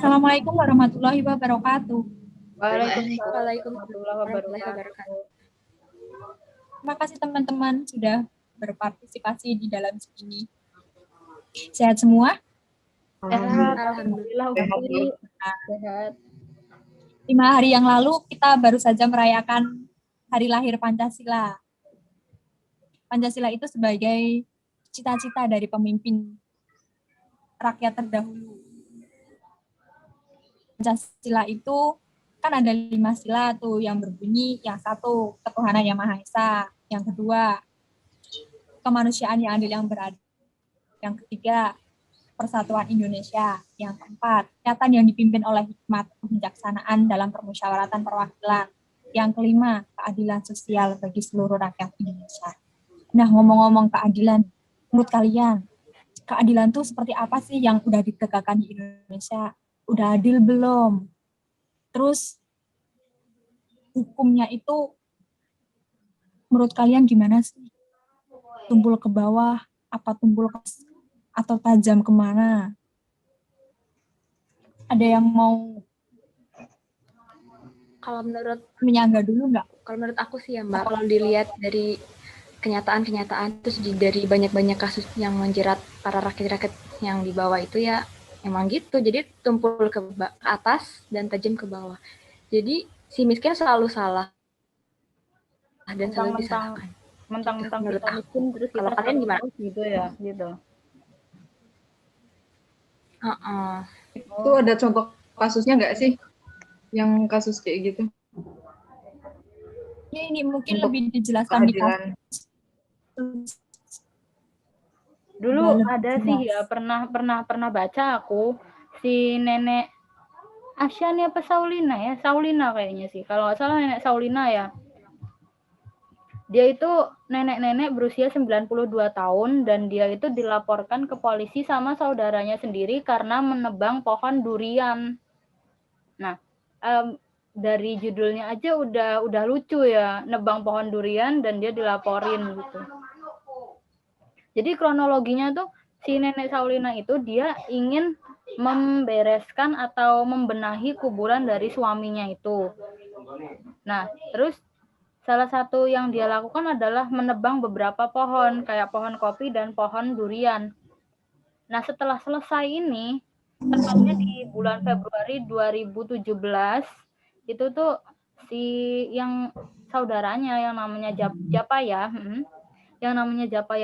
Assalamualaikum warahmatullahi wabarakatuh. Waalaikumsalam warahmatullahi wabarakatuh. Terima kasih teman-teman sudah berpartisipasi di dalam sini. Sehat semua? Alhamdulillah. Sehat. 5 hari yang lalu kita baru saja merayakan hari lahir Pancasila. Pancasila itu sebagai cita-cita dari pemimpin rakyat terdahulu. Pancasila itu kan ada 5 sila tuh yang berbunyi, yang satu ketuhanan yang Maha Esa, yang kedua kemanusiaan yang adil yang beradil, yang ketiga persatuan Indonesia, yang keempat rakyat yang dipimpin oleh hikmat kebijaksanaan dalam permusyawaratan perwakilan, yang kelima keadilan sosial bagi seluruh rakyat Indonesia. Nah, ngomong-ngomong keadilan, menurut kalian keadilan tuh seperti apa sih yang udah ditegakkan di Indonesia? Udah adil belum? Terus hukumnya itu menurut kalian gimana sih? Tumpul ke bawah, apa tumpul ke atau tajam kemana? Ada yang mau kalau menurut menyangga dulu nggak? Kalau menurut aku sih ya Mbak, kalau dilihat dari kenyataan-kenyataan terus dari banyak-banyak kasus yang menjerat para rakyat-rakyat yang di bawah itu ya emang gitu. Jadi tumpul ke atas dan tajam ke bawah. Jadi si miskin selalu salah dan selalu disalahkan. Mentang-mentang menurut kita miskin terus kalau kita kalian gimana? Gitu ya, gitu. Itu ada contoh kasusnya nggak sih? Yang kasus kayak gitu? Ya, ini mungkin Untuk lebih dijelaskan keadilan. Dulu ada sih ya, pernah baca aku si nenek Asyani apa Saulina ya? Saulina kayaknya sih. Kalau nggak salah nenek Saulina ya. Dia itu nenek-nenek berusia 92 tahun dan dia itu dilaporkan ke polisi sama saudaranya sendiri karena menebang pohon durian. Nah, dari judulnya aja udah lucu ya, nebang pohon durian dan dia dilaporin gitu. Jadi kronologinya tuh si nenek Saulina itu dia ingin membereskan atau membenahi kuburan dari suaminya itu. Nah, terus salah satu yang dia lakukan adalah menebang beberapa pohon, kayak pohon kopi dan pohon durian. Nah, setelah selesai ini, tepatnya di bulan Februari 2017, itu tuh si yang saudaranya yang namanya Japaya,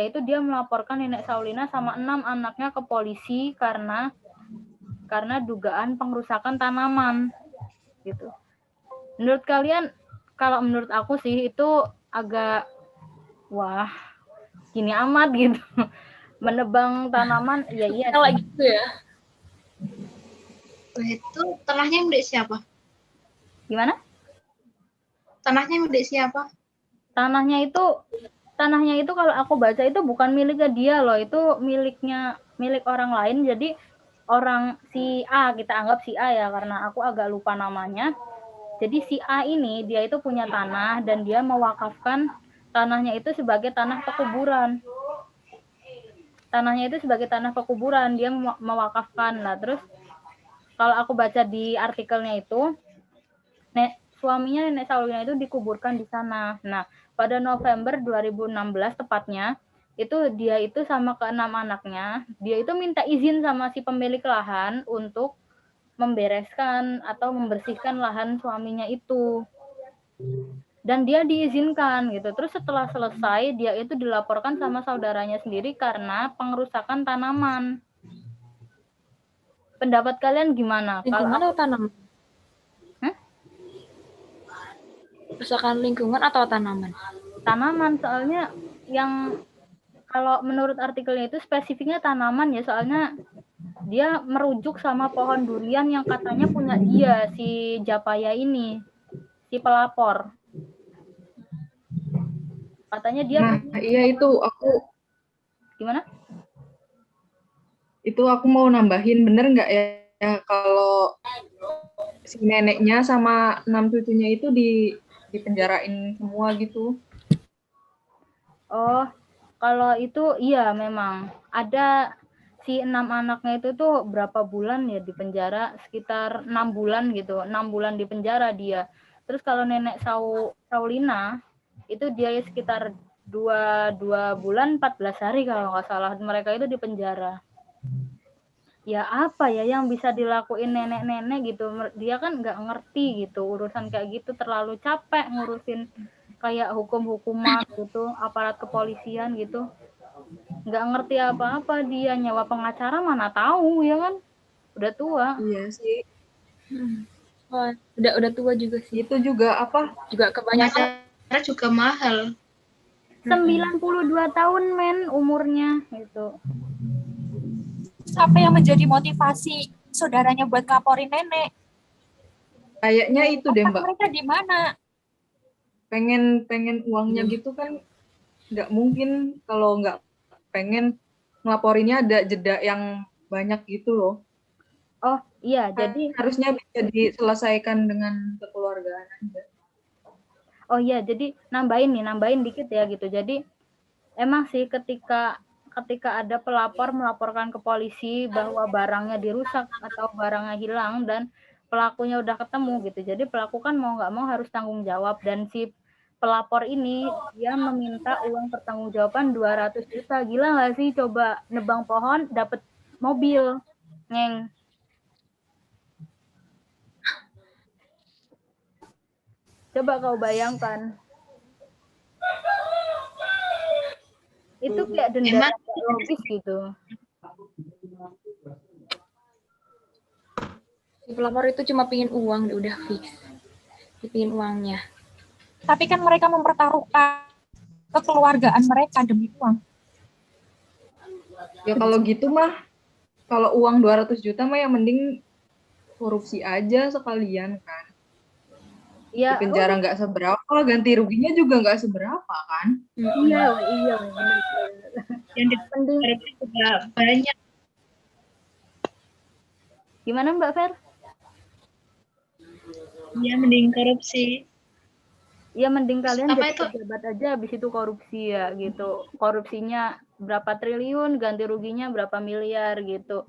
itu dia melaporkan nenek Saulina sama 6 anaknya ke polisi karena dugaan pengrusakan tanaman, gitu. Menurut kalian, kalau menurut aku sih itu agak wah gini amat gitu. Menebang tanaman ya iya kalau gitu ya. Itu tanahnya milik siapa? Gimana? Tanahnya milik siapa? Tanahnya itu kalau aku baca itu bukan miliknya dia loh, itu milik orang lain. Jadi orang si A, kita anggap si A ya karena aku agak lupa namanya. Jadi si A ini dia itu punya tanah dan dia mewakafkan tanahnya itu sebagai tanah pekuburan. Tanahnya itu sebagai tanah pekuburan, dia mewakafkan. Nah, terus kalau aku baca di artikelnya itu, suaminya nenek Saulina itu dikuburkan di sana. Nah, pada November 2016 tepatnya, itu dia itu sama ke-6 anaknya, dia itu minta izin sama si pemilik lahan untuk membereskan atau membersihkan lahan suaminya itu. Dan dia diizinkan gitu. Terus setelah selesai, dia itu dilaporkan sama saudaranya sendiri karena pengerusakan tanaman. Pendapat kalian gimana? Lingkungan atau tanaman? Kerusakan lingkungan atau tanaman? Tanaman, soalnya yang kalau menurut artikelnya itu spesifiknya tanaman ya, soalnya dia merujuk sama pohon durian yang katanya punya dia, si Japaya ini, si pelapor. Katanya dia iya itu aku gimana? Itu aku mau nambahin, bener nggak ya kalau si neneknya sama 6 cucunya itu dipenjarain semua gitu? Oh, kalau itu iya memang ada si 6 anaknya itu tuh berapa bulan ya di penjara, sekitar 6 bulan gitu, 6 bulan di penjara dia. Terus kalau nenek Saulina itu dia sekitar 2 bulan 14 hari kalau nggak salah, mereka itu di penjara. Ya apa ya yang bisa dilakuin nenek-nenek gitu, dia kan nggak ngerti gitu urusan kayak gitu, terlalu capek ngurusin kayak hukum-hukuman gitu, aparat kepolisian gitu, nggak ngerti apa-apa, dia nyawa pengacara mana tahu ya kan, udah tua. Iya sih. Wah, udah tua juga sih. Itu juga apa? Juga kebanyakan Pengacara juga mahal. 92 tahun men umurnya gitu. Siapa yang menjadi motivasi saudaranya buat ngelaporin nenek? Kayaknya itu deh Mbak. Mereka di mana? Pengen uangnya gitu kan nggak mungkin kalau nggak pengen ngelaporinnya ada jeda yang banyak gitu loh. Oh iya, jadi harusnya bisa diselesaikan dengan kekeluargaan aja. oh iya, jadi nambahin dikit ya gitu. Jadi emang sih ketika ada pelapor melaporkan ke polisi bahwa barangnya dirusak atau barangnya hilang dan pelakunya udah ketemu gitu. Jadi pelaku kan mau nggak mau harus tanggung jawab, dan si pelapor ini dia meminta uang pertanggungjawaban 200 juta. Gila nggak sih, coba nebang pohon dapat mobil. Ngeng. Coba kau bayangkan. Itu kayak denda logis gitu. si pelapor itu cuma pingin uang, udah fix. Dia pingin uangnya. Tapi kan mereka mempertaruhkan kekeluargaan mereka demi uang. Ya kalau gitu mah, kalau uang 200 juta mah yang mending korupsi aja sekalian kan. Ya, Di penjara nggak seberapa, ganti ruginya juga nggak seberapa kan. Iya, benar. Yang dikorupsi juga banyak. Gimana Mbak Fer? Ya, mending korupsi. Ya mending kalian Apa jadi itu? pejabat aja, habis itu korupsi ya gitu. Korupsinya berapa triliun, ganti ruginya berapa miliar gitu.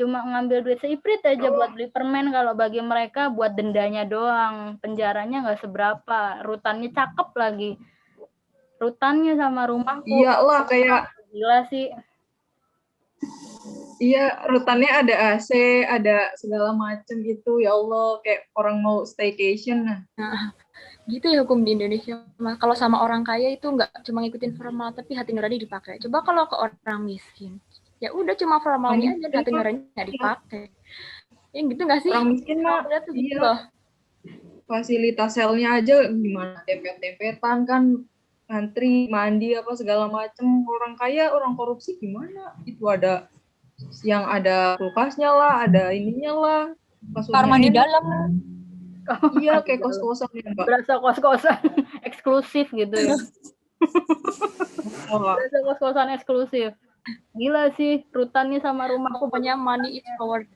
Cuma ngambil duit seiprit aja buat beli permen, kalau bagi mereka buat dendanya doang. Penjaranya nggak seberapa, rutannya cakep lagi. Rutannya sama rumahku. Iyalah kayak Gila sih. iya rutannya ada AC, ada segala macem gitu. Ya Allah, kayak orang mau staycation. Nah, gitu ya hukum di Indonesia. Kalau sama orang kaya itu nggak cuma ngikutin formal, tapi hati nurani dipakai. Coba kalau ke orang miskin, ya udah cuma formalnya aja, hati nurani nggak dipakai. Yang gitu nggak sih? Orang miskin mah tuh gitu iya. loh. Fasilitas selnya aja gimana, dempet-dempetan kan, ngantri, mandi apa segala macem. Orang kaya, orang korupsi gimana? Itu ada yang ada kulkasnya lah, ada ininya lah. Kamar di dalam. Iya, kayak kos-kosan ya, Mbak. Berasa kos-kosan eksklusif gitu ya. Berasa kos-kosan eksklusif. Gila sih, rutannya sama rumahku. Pokoknya money is power.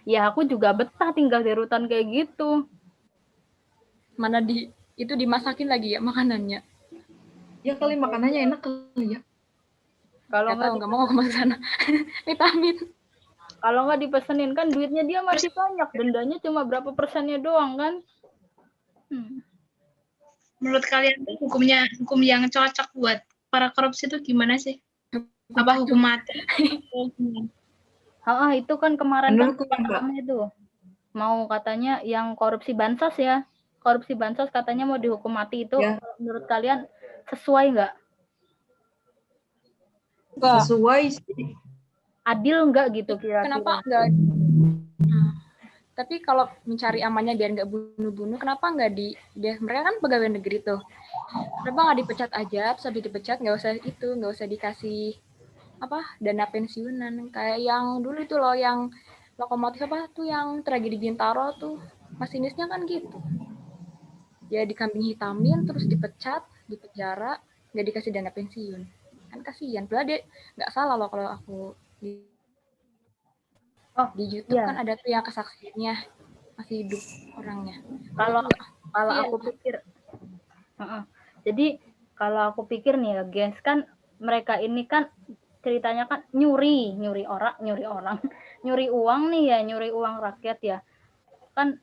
Ya aku juga betah tinggal di rutan kayak gitu. Mana itu dimasakin lagi ya makanannya. Ya kali makanannya enak kali ya. Kalau nggak mau ke sana. Vitamin. Kalau nggak dipesenin kan duitnya dia masih banyak, dendanya cuma berapa persennya doang kan. Menurut kalian hukum yang cocok buat para korupsi itu gimana sih? Apa hukum mati? Itu kan kemarin Menurutku, kan rame itu. Mau katanya yang korupsi bansos ya. Korupsi bansos katanya mau dihukum mati itu. Ya. Menurut kalian sesuai nggak? Sesuai sih. Adil nggak gitu kira-kira? Kenapa nggak? Tapi kalau mencari amannya biar nggak bunuh-bunuh, kenapa nggak mereka kan pegawai negeri tuh. Kenapa nggak dipecat aja? Terus habis dipecat nggak usah dikasih dana pensiunan kayak yang dulu itu loh, yang lokomotif tuh yang tragedi Bintaro tuh, masinisnya kan gitu. Dia dikambing hitamin terus dipecat, dipenjara, nggak dikasih dana pensiun. Kan kasihan. Padahal dia nggak salah loh kalau aku di YouTube kan ada tuh yang kesaksiannya masih hidup orangnya. Kalau aku pikir, jadi kalau aku pikir nih ya guys, kan mereka ini kan ceritanya kan nyuri nyuri uang nih ya, nyuri uang rakyat ya. Kan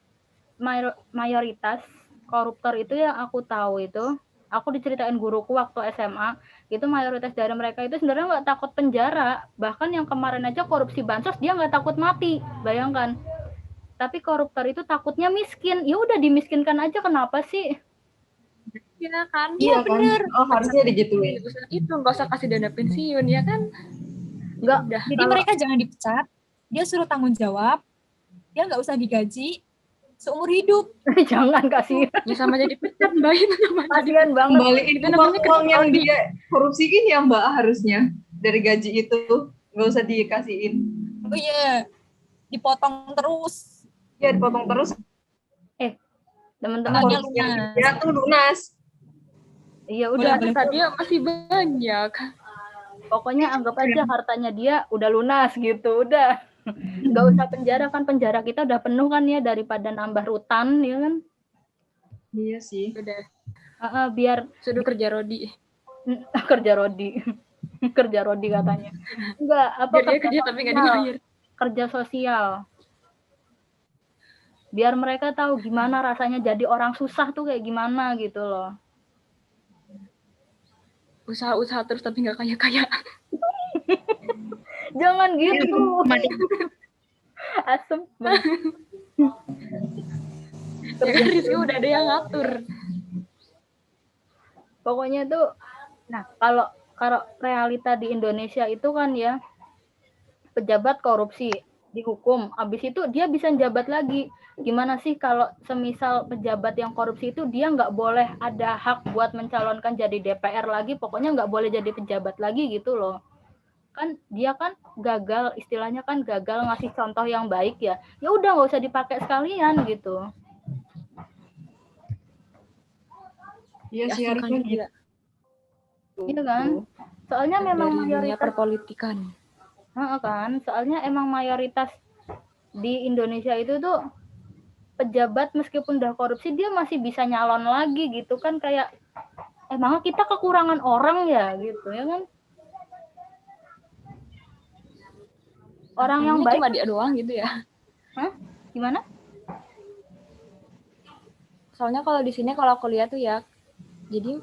mayoritas koruptor itu yang aku tahu itu, aku diceritain guruku waktu SMA, itu mayoritas dari mereka itu sebenarnya nggak takut penjara. Bahkan yang kemarin aja korupsi bansos dia nggak takut mati, bayangkan. Tapi koruptor itu takutnya miskin. Ya udah dimiskinkan aja, kenapa sih? Iya kan? Iya kan? bener. Oh, harusnya digituin. Itu nggak usah kasih dana pensiun ya kan? Nggak. Udah. Jadi mereka jangan dipecat, dia suruh tanggung jawab, dia nggak usah digaji seumur hidup. Jangan kasih. Ya sama jadi pecat Mbak, itu namanya. Kasihan banget. Kembaliin Itu namanya uang yang kerja dia korupsiin ya Mbak, harusnya dari gaji itu nggak usah dikasihin. Oh iya, dipotong terus. Ya dipotong terus. Teman-teman, Tanya Korupsi yang lunas. dia tuh lunas. iya Boleh, udah, boleh. Tadi masih banyak. pokoknya anggap aja hartanya dia udah lunas gitu, udah. Nggak usah penjara, kan penjara kita udah penuh kan ya, daripada nambah rutan ya kan. Iya sih. Udah. Biar Sudah kerja Rodi. kerja Rodi. Kerja Rodi katanya. Enggak, apa Biar dia kerja tapi nggak dibayar. kerja sosial. Biar mereka tahu gimana rasanya jadi orang susah tuh kayak gimana gitu loh. Usaha-usaha terus tapi nggak kaya-kaya. Jangan gitu. Mati. Asem banget. Ya kan Rizky udah ada yang ngatur. Pokoknya tuh, nah kalau realita di Indonesia itu kan ya, pejabat korupsi dihukum, habis itu dia bisa jabat lagi. Gimana sih kalau semisal pejabat yang korupsi itu dia nggak boleh ada hak buat mencalonkan jadi DPR lagi, pokoknya nggak boleh jadi pejabat lagi gitu loh. Kan dia kan gagal, istilahnya kan gagal ngasih contoh yang baik ya. Ya udah nggak usah dipakai sekalian gitu. Iya sih harusnya gitu. Iya kan? Soalnya memang Dari dunia mayoritas perpolitikan. kan, soalnya emang mayoritas di Indonesia itu tuh pejabat meskipun udah korupsi dia masih bisa nyalon lagi gitu kan, kayak emang kita kekurangan orang ya gitu ya kan. Orang yang baik cuma dia doang gitu ya. gimana? Soalnya kalau di sini kalau aku lihat tuh ya, jadi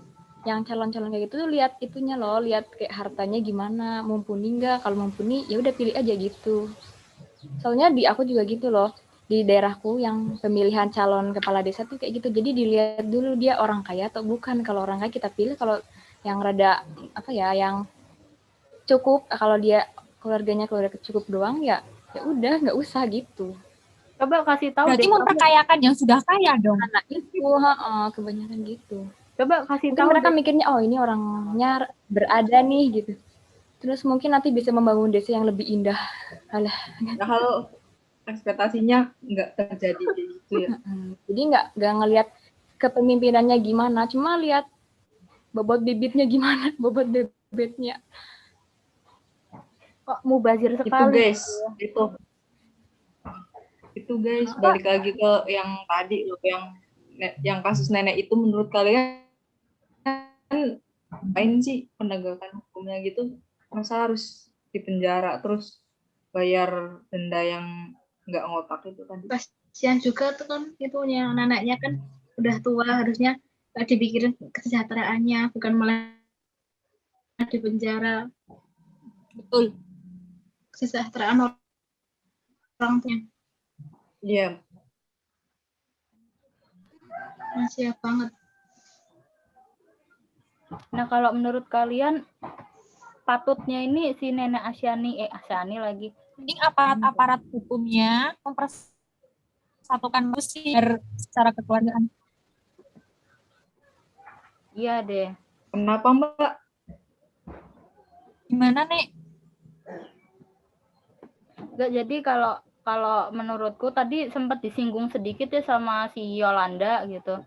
yang calon-calon kayak gitu tuh lihat itunya loh, lihat kayak hartanya gimana, mumpuni nggak. Kalau mumpuni ya udah pilih aja gitu. Soalnya di aku juga gitu loh, di daerahku yang pemilihan calon kepala desa tuh kayak gitu. Jadi dilihat dulu dia orang kaya atau bukan. Kalau orang kaya kita pilih, kalau yang rada apa ya, yang cukup, kalau dia keluarganya keluarga cukup doang ya udah nggak usah gitu. Coba kasih tahu Berarti deh. memperkayakan yang sudah kaya dong. Anak itu kebanyakan gitu. Coba kasih Mungkin tahu mereka deh. mikirnya oh ini orangnya berada nih gitu. Terus mungkin nanti bisa membangun desa yang lebih indah. Alah. Nah, kalau ekspektasinya nggak terjadi kayak gitu ya. Jadi nggak ngelihat kepemimpinannya gimana, cuma lihat bobot bibitnya gimana, bobot bebetnya. Kok mubazir Itu sekali. guys, itu guys, balik lagi ke yang tadi loh, yang kasus nenek itu, menurut kalian ngapain sih penegakan hukumnya gitu? Masa harus dipenjara terus bayar denda yang nggak ngotak itu tadi? Kasihan juga tuh kan itu yang neneknya kan udah tua, harusnya nggak dipikirin kesejahteraannya, bukan malah di penjara. Betul. Kesejahteraan orang tuanya Iya. masih banget. Nah, kalau menurut kalian patutnya ini si nenek Asyani lagi. Mending aparat hukumnya mempersatukan musik secara kekeluargaan. Iya deh. Kenapa Mbak? Gimana Nek? Nggak, jadi kalau menurutku tadi sempat disinggung sedikit ya sama si Yolanda gitu.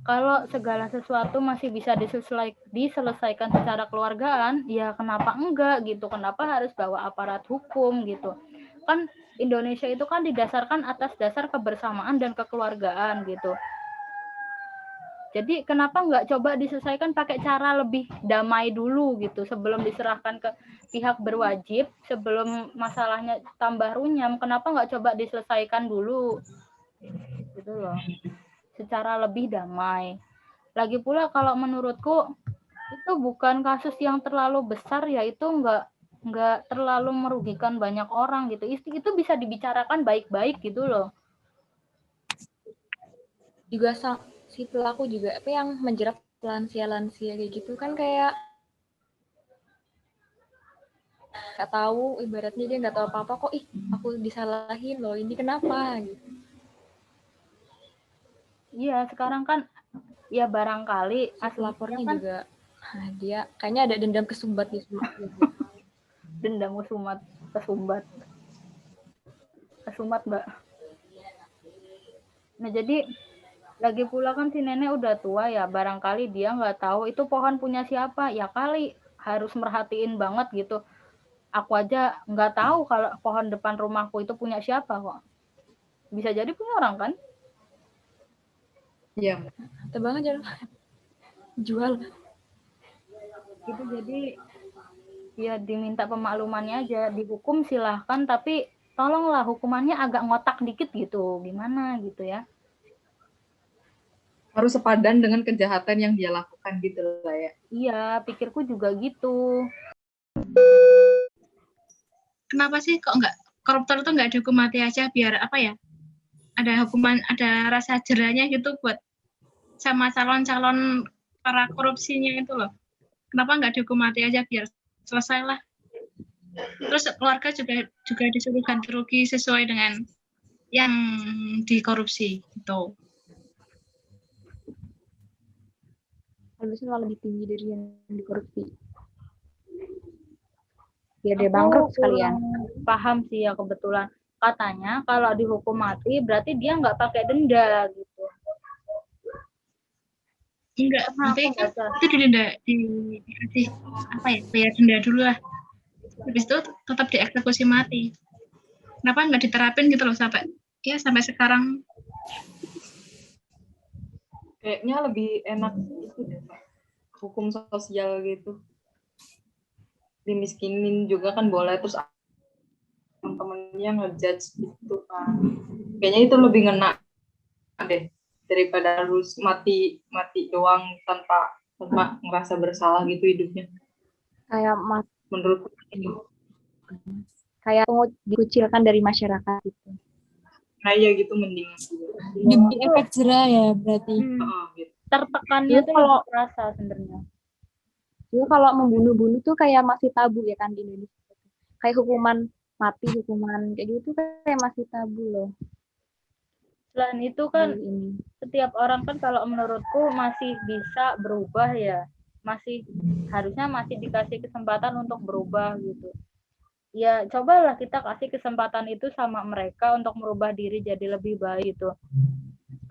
Kalau segala sesuatu masih bisa diselesaikan secara keluargaan, ya kenapa enggak gitu? Kenapa harus bawa aparat hukum gitu? Kan Indonesia itu kan didasarkan atas dasar kebersamaan dan kekeluargaan gitu. Jadi kenapa nggak coba diselesaikan pakai cara lebih damai dulu gitu sebelum diserahkan ke pihak berwajib, sebelum masalahnya tambah runyam, kenapa nggak coba diselesaikan dulu gitu loh, secara lebih damai. Lagi pula kalau menurutku itu bukan kasus yang terlalu besar ya, itu nggak terlalu merugikan banyak orang gitu. Itu bisa dibicarakan baik-baik gitu loh. Juga si pelaku juga apa yang menjerat lansia-lansia kayak gitu kan kayak nggak tahu, ibaratnya dia nggak tahu apa-apa kok, aku disalahin loh, ini kenapa gitu. Iya, sekarang kan ya barangkali Si pelapornya kan, juga dia kayaknya ada dendam kesumbat di semua. dendam kesumbat Mbak. Nah jadi lagi pula kan si nenek udah tua ya, barangkali dia nggak tahu itu pohon punya siapa, ya kali harus merhatiin banget gitu. Aku aja nggak tahu kalau pohon depan rumahku itu punya siapa kok. Bisa jadi punya orang kan? Iya. Tebang aja loh. Jual. Gitu, jadi ya diminta pemaklumannya aja, dihukum silahkan, tapi tolonglah hukumannya agak ngotak dikit gitu, gimana gitu ya. Harus sepadan dengan kejahatan yang dia lakukan gitu lah ya. Iya, pikirku juga gitu. Kenapa sih kok nggak koruptor tuh nggak dihukum mati aja, biar apa ya, ada hukuman, ada rasa jerahnya gitu buat sama calon-calon para korupsinya itu loh. Kenapa nggak dihukum mati aja biar selesai lah. Terus keluarga juga disuruh ganti rugi sesuai dengan yang dikorupsi gitu. Harusnya lebih tinggi dari yang dikorupsi. Biar dia bangkrut sekalian. Paham sih ya, kebetulan katanya kalau dihukum mati berarti dia nggak pakai denda gitu. Enggak, nanti kan itu didenda, dikasih apa ya, bayar denda dulu lah. Habis itu tetap dieksekusi mati. Kenapa nggak diterapin gitu loh sampai sekarang? Kayaknya lebih enak itu deh, Pak. Hukum sosial gitu. Dimiskinin juga kan boleh, terus temen-temennya ngejudge gitu kan. Kayaknya itu lebih ngena deh daripada harus mati doang tanpa ngerasa bersalah gitu hidupnya. Kayak Menurut itu. Kayak dikucilkan dari masyarakat gitu. Nah ya gitu mending. Demi efek jerah ya berarti. Gitu. Tertekannya tuh kalau rasa sebenarnya. Juga kalau membunuh-bunuh tuh kayak masih tabu ya kan di Indonesia. Kayak hukuman mati, hukuman kayak gitu kayak masih tabu loh. Selain itu kan setiap orang kan kalau menurutku masih bisa berubah ya. Harusnya masih dikasih kesempatan untuk berubah gitu. Ya cobalah kita kasih kesempatan itu sama mereka untuk merubah diri jadi lebih baik gitu.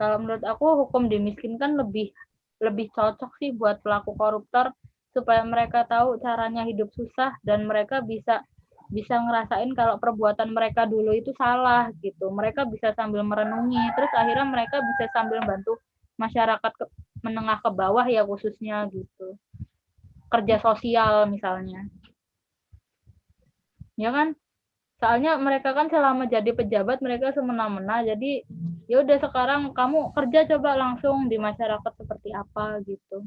Kalau menurut aku hukum dimiskinkan lebih cocok sih buat pelaku koruptor, supaya mereka tahu caranya hidup susah dan mereka bisa ngerasain kalau perbuatan mereka dulu itu salah gitu. Mereka bisa sambil merenungi, terus akhirnya mereka bisa sambil bantu masyarakat menengah ke bawah ya khususnya gitu. Kerja sosial misalnya. Ya kan? Soalnya mereka kan selama jadi pejabat mereka semena-mena, jadi ya udah sekarang kamu kerja coba langsung di masyarakat seperti apa gitu.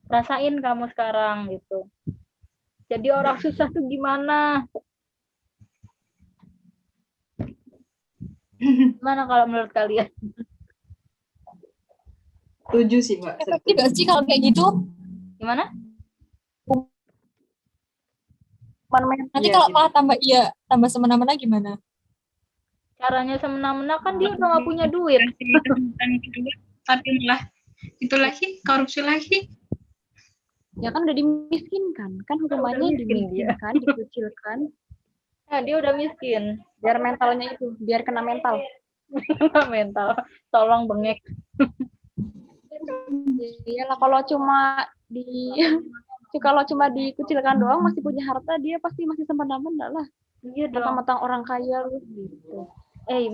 Rasain kamu sekarang gitu. Jadi orang susah tuh gimana? Gimana kalau menurut kalian? Setuju sih, Mbak. Efektif gak sih kalau kayak gitu? Gimana? Nanti kalau malah tambah semena-mena gimana? Caranya semena-mena kan dia udah gak punya duit. Tapi malah itu lagi, korupsi lagi. Ya kan udah dimiskinkan, kan hukumannya dimiskinkan, dikucilkan. Nah, dia udah miskin. Biar mentalnya itu, biar kena mental. Mental, tolong bengek. Iyalah kalau cuma dikucilkan doang masih punya harta, dia pasti masih semena-mena lah. Iya dong. Mentang-mentang orang kaya lu gitu.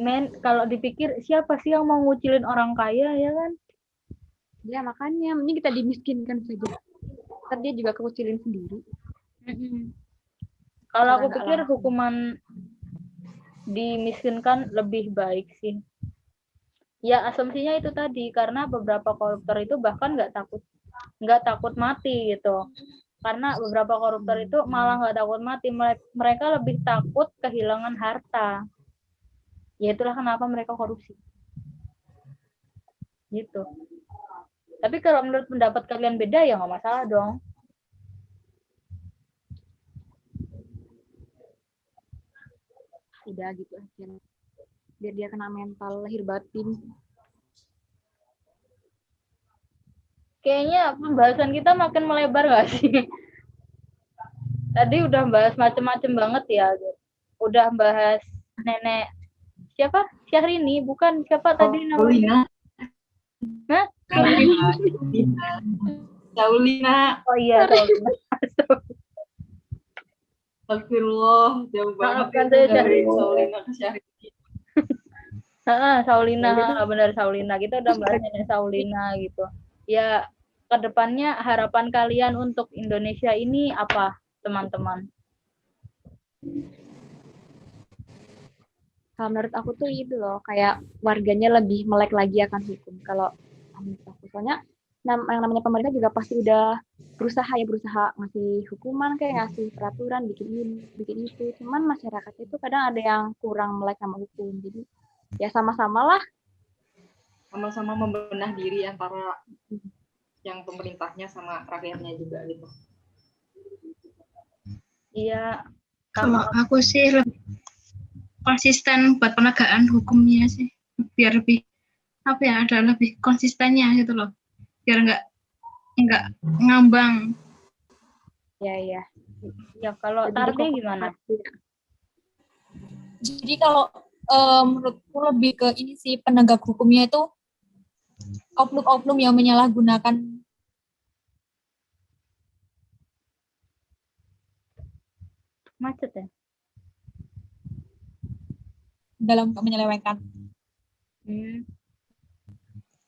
Men, kalau dipikir siapa sih yang mau ngucilin orang kaya ya kan? Ya makanya mending kita dimiskinkan saja. Ntar dia juga kekucilin sendiri. Kalau aku Secara nggak pikir langsung. hukuman dimiskinkan lebih baik sih. Ya asumsinya itu tadi, karena beberapa koruptor itu bahkan nggak takut mati gitu. Karena beberapa koruptor itu malah nggak takut mati, mereka lebih takut kehilangan harta. Ya itulah kenapa mereka korupsi. Gitu. Tapi kalau menurut pendapat kalian beda ya nggak masalah dong. Udah gitu aja. Biar dia kena mental lahir batin. Kayaknya pembahasan kita makin melebar nggak sih? Tadi udah bahas macem-macem banget ya. Udah bahas nenek siapa? Syahrini, bukan siapa tadi namanya? Hah? Saulina. Oh iya, Saulina. Astagfirullah, jauh banget Maafkan itu saya, dari Syahrini. Saulina ke Syahrini. Saulina, benar Saulina. Kita udah bahas nenek Saulina gitu. Ya, kedepannya harapan kalian untuk Indonesia ini apa, teman-teman? Kalau menurut aku tuh itu loh, kayak warganya lebih melek lagi akan hukum. Kalau menurut aku, soalnya yang namanya pemerintah juga pasti udah berusaha ngasih hukuman, kayak ngasih peraturan, bikin ini, bikin itu. Cuman masyarakat itu kadang ada yang kurang melek sama hukum. Jadi ya sama-sama lah. Sama-sama membenah diri antara yang pemerintahnya sama rakyatnya juga gitu. Iya. Kalau aku sih lebih konsisten buat penegakan hukumnya sih, biar lebih apa ya, ada lebih konsistennya gitu loh, biar nggak ngambang. Ya. Ya kalau Tardi gimana? Jadi kalau menurutku lebih ke ini sih, penegak hukumnya itu oknum-oknum yang menyalahgunakan Macet ya? dalam menyelewengkan.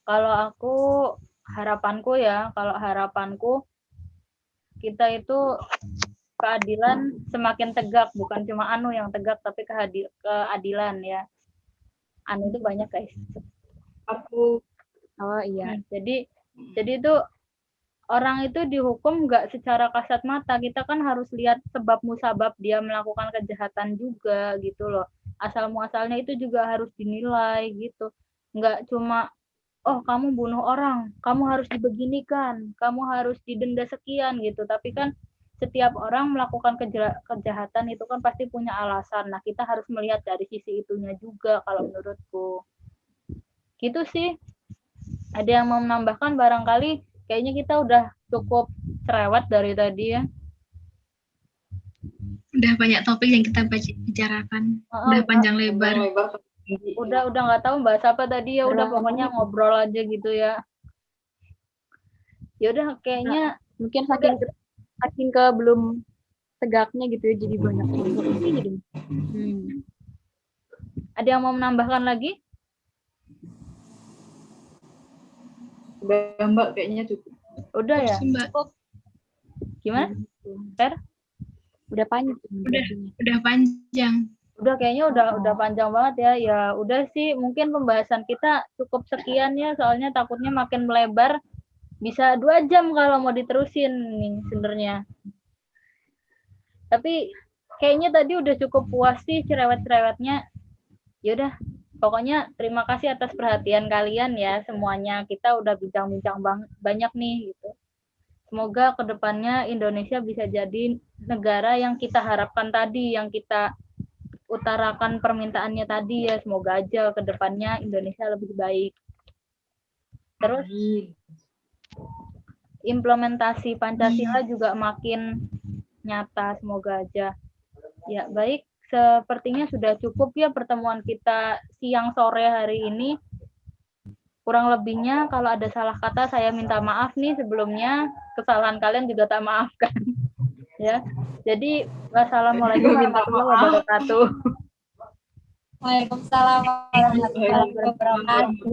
Kalau aku harapanku kita itu keadilan semakin tegak, bukan cuma anu yang tegak tapi keadilan ya. Anu itu banyak guys. Oh iya. Jadi itu orang itu dihukum nggak secara kasat mata, kita kan harus lihat sebab musabab dia melakukan kejahatan juga gitu loh. Asal muasalnya itu juga harus dinilai gitu. Nggak cuma oh kamu bunuh orang, kamu harus dibeginikan, kamu harus didenda sekian gitu. Tapi kan setiap orang melakukan kejahatan itu kan pasti punya alasan. Nah kita harus melihat dari sisi itunya juga kalau menurutku. Gitu sih. Ada yang mau menambahkan barangkali? Kayaknya kita udah cukup cerewet dari tadi ya. Udah banyak topik yang kita bicarakan, udah panjang lebar. Udah nggak tahu bahas apa tadi ya, udah pokoknya ngobrol aja gitu ya. Ya udah kayaknya mungkin saking ke belum tegaknya gitu ya, jadi banyak korupsi jadi. Ada yang mau menambahkan lagi? Udah Mbak, kayaknya cukup. Udah ya? Mbak. Gimana? Fer? Udah panjang. Udah panjang. Udah kayaknya udah panjang banget ya. Ya udah sih, mungkin pembahasan kita cukup sekian ya, soalnya takutnya makin melebar. Bisa 2 jam kalau mau diterusin nih sebenarnya. Tapi kayaknya tadi udah cukup puas sih cerewet-cerewetnya. Yaudah, pokoknya terima kasih atas perhatian kalian ya semuanya. Kita udah bincang-bincang banyak nih gitu. Semoga kedepannya Indonesia bisa jadi negara yang kita harapkan tadi, yang kita utarakan permintaannya tadi ya. Semoga aja kedepannya Indonesia lebih baik. Terus implementasi Pancasila juga makin nyata, semoga aja. Ya baik, sepertinya sudah cukup ya pertemuan kita siang sore hari ini. Kurang lebihnya kalau ada salah kata saya minta maaf nih sebelumnya. Kesalahan kalian juga tak maafkan. Ya. Jadi wassalamualaikum warahmatullahi wabarakatuh. Waalaikumsalam warahmatullahi wabarakatuh.